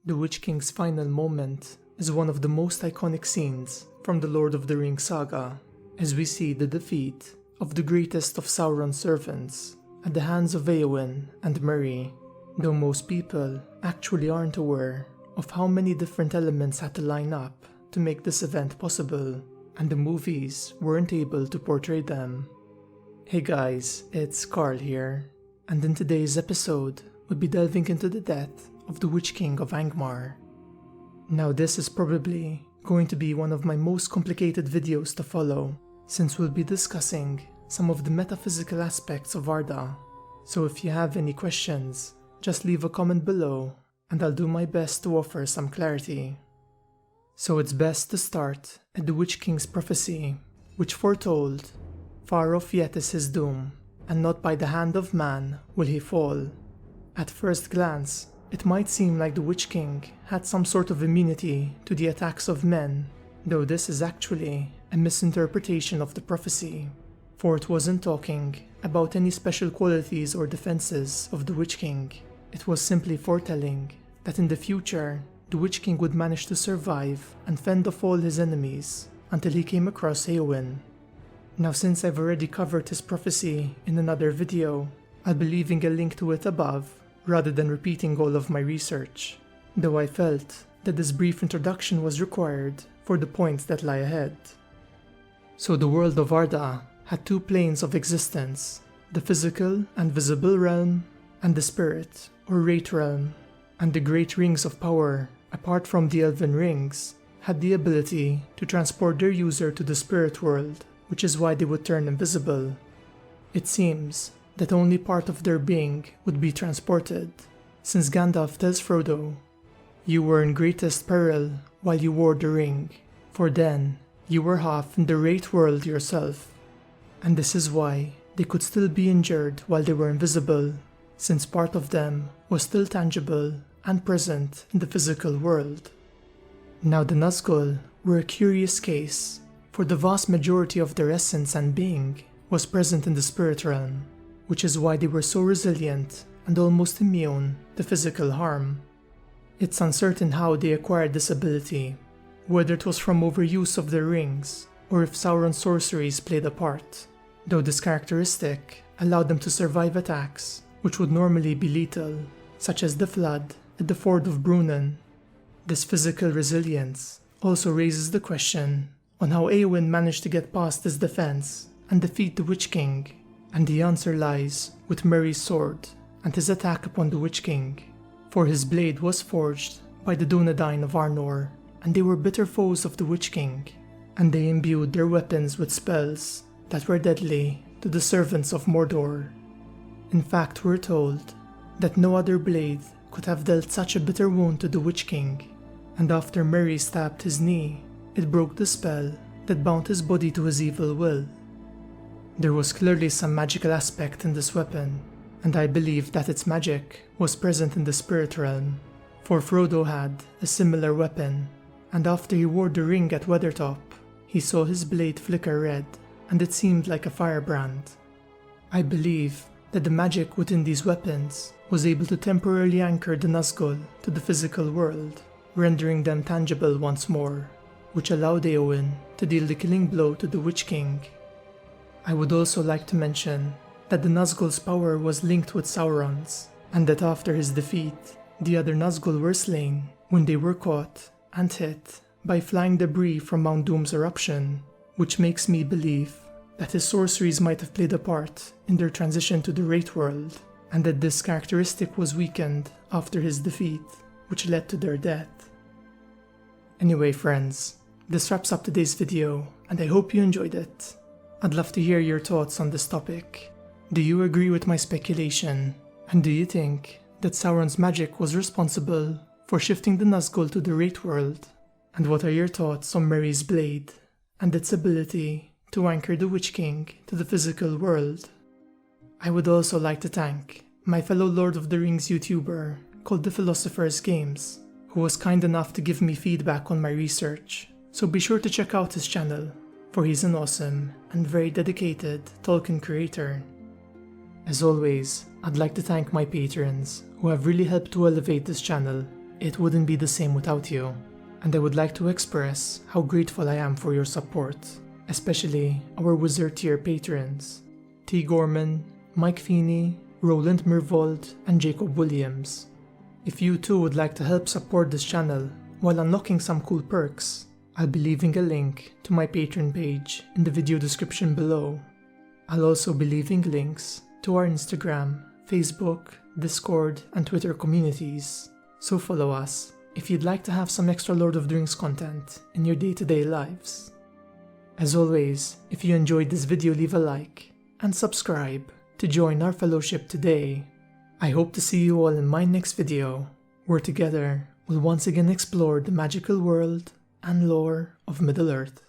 The Witch-King's final moment is one of the most iconic scenes from the Lord of the Rings Saga, as we see the defeat of the greatest of Sauron's servants at the hands of Eowyn and Merry, though most people actually aren't aware of how many different elements had to line up to make this event possible, and the movies weren't able to portray them. Hey guys, it's Carl here, and in today's episode, we'll be delving into the death of the Witch-King of Angmar. Now this is probably going to be one of my most complicated videos to follow, since we'll be discussing some of the metaphysical aspects of Arda. So if you have any questions, just leave a comment below and I'll do my best to offer some clarity. So it's best to start at the Witch-King's prophecy, which foretold, "Far off yet is his doom, and not by the hand of man will he fall." At first glance, it might seem like the Witch-King had some sort of immunity to the attacks of men, though this is actually a misinterpretation of the prophecy, for it wasn't talking about any special qualities or defenses of the Witch-King. It was simply foretelling that in the future, the Witch-King would manage to survive and fend off all his enemies until he came across Eowyn. Now since I've already covered his prophecy in another video, I'll be leaving a link to it above rather than repeating all of my research, though I felt that this brief introduction was required for the points that lie ahead. So the world of Arda had two planes of existence, the physical and visible realm, and the spirit or wraith realm, and the great rings of power, apart from the elven rings, had the ability to transport their user to the spirit world, which is why they would turn invisible. It seems that only part of their being would be transported, since Gandalf tells Frodo, "You were in greatest peril while you wore the ring, for then you were half in the wraith world yourself." And this is why they could still be injured while they were invisible, since part of them was still tangible and present in the physical world. Now the Nazgul were a curious case, for the vast majority of their essence and being was present in the spirit realm, which is why they were so resilient and almost immune to physical harm. It's uncertain how they acquired this ability, whether it was from overuse of their rings or if Sauron's sorceries played a part, though this characteristic allowed them to survive attacks which would normally be lethal, such as the flood at the Ford of Brunnen. This physical resilience also raises the question on how Eowyn managed to get past his defense and defeat the Witch-King, and the answer lies with Merry's sword and his attack upon the Witch-King, for his blade was forged by the Dunedain of Arnor, and they were bitter foes of the Witch-King, and they imbued their weapons with spells that were deadly to the servants of Mordor. In fact, we're told that no other blade could have dealt such a bitter wound to the Witch-King, and after Merry stabbed his knee, it broke the spell that bound his body to his evil will. There was clearly some magical aspect in this weapon, and I believe that its magic was present in the spirit realm, for Frodo had a similar weapon, and after he wore the ring at Weathertop, he saw his blade flicker red, and it seemed like a firebrand. I believe that the magic within these weapons was able to temporarily anchor the Nazgul to the physical world, rendering them tangible once more, which allowed Eowyn to deal the killing blow to the Witch-King. I would also like to mention that the Nazgul's power was linked with Sauron's, and that after his defeat, the other Nazgul were slain when they were caught and hit by flying debris from Mount Doom's eruption, which makes me believe that his sorceries might have played a part in their transition to the Wraith world, and that this characteristic was weakened after his defeat, which led to their death. Anyway friends, this wraps up today's video, and I hope you enjoyed it. I'd love to hear your thoughts on this topic. Do you agree with my speculation? And do you think that Sauron's magic was responsible for shifting the Nazgul to the Wraith world? And what are your thoughts on Merry's blade and its ability to anchor the Witch-King to the physical world? I would also like to thank my fellow Lord of the Rings YouTuber called The Philosopher's Games, who was kind enough to give me feedback on my research, so be sure to check out his channel, for he's an awesome and very dedicated Tolkien creator. As always, I'd like to thank my patrons who have really helped to elevate this channel, It wouldn't be the same without you, and I would like to express how grateful I am for your support, especially our Wizard-Tier Patrons, T. Gorman, Mike Feeney, Roland Mervold, and Jacob Williams. If you too would like to help support this channel while unlocking some cool perks, I'll be leaving a link to my Patreon page in the video description below. I'll also be leaving links to our Instagram, Facebook, Discord, and Twitter communities, so follow us if you'd like to have some extra Lord of the Rings content in your day-to-day lives. As always, if you enjoyed this video, leave a like and subscribe to join our fellowship today. I hope to see you all in my next video, where together we'll once again explore the magical world and lore of Middle-earth.